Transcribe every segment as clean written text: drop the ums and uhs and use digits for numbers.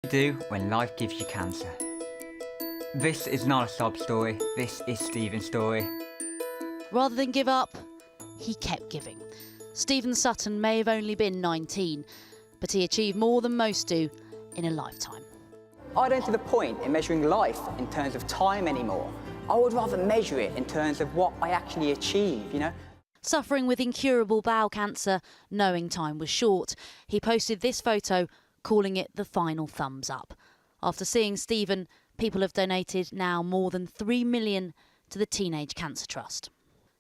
to do when life gives you cancer. This is not a sob story, this is Stephen's story. Rather than give up, he kept giving. Stephen Sutton may have only been 19, but he achieved more than most do in a lifetime. I don't see the point in measuring life in terms of time anymore. I would rather measure it in terms of what I actually achieve, you know? Suffering with incurable bowel cancer, knowing time was short, he posted this photo, calling it the final thumbs up. After seeing Stephen, people have donated now more than $3 million to the Teenage Cancer Trust.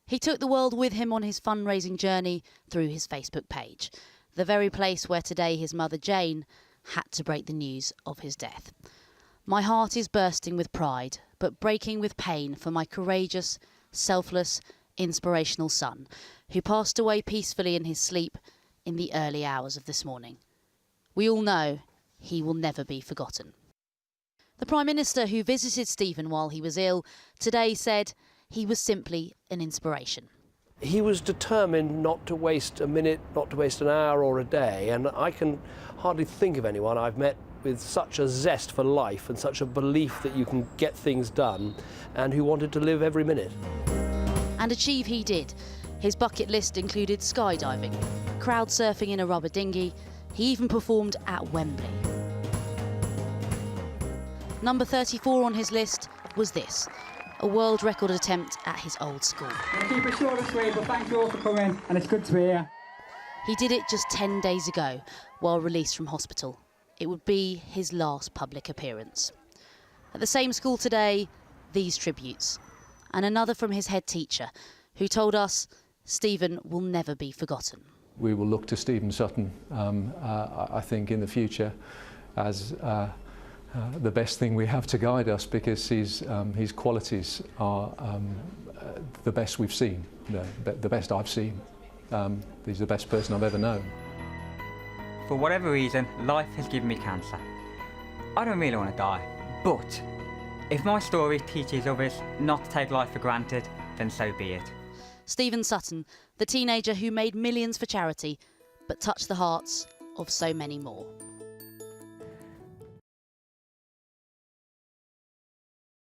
He took the world with him on his fundraising journey through his Facebook page, the very place where today his mother Jane had to break the news of his death. My heart is bursting with pride, but breaking with pain for my courageous, selfless, inspirational son, who passed away peacefully in his sleep in the early hours of this morning. We all know he will never be forgotten. The Prime Minister, who visited Stephen while he was ill, today said he was simply an inspiration. He was determined not to waste a minute, not to waste an hour or a day, and I can hardly think of anyone I've met with such a zest for life and such a belief that you can get things done, and who wanted to live every minute. And achieve he did. His bucket list included skydiving, crowd surfing in a rubber dinghy. He even performed at Wembley. Number 34 on his list was this, a world record attempt at his old school. Keep it short and sweet, but thank you all for coming, and it's good to be here. He did it just 10 days ago, while released from hospital. It would be his last public appearance. At the same school today, these tributes, and another from his head teacher, who told us Stephen will never be forgotten. We will look to Stephen Sutton, I think, in the future as the best thing we have to guide us, because his qualities are the best we've seen, the best I've seen. He's the best person I've ever known. For whatever reason, life has given me cancer. I don't really want to die, but if my story teaches others not to take life for granted, then so be it. Stephen Sutton, the teenager who made millions for charity, but touched the hearts of so many more.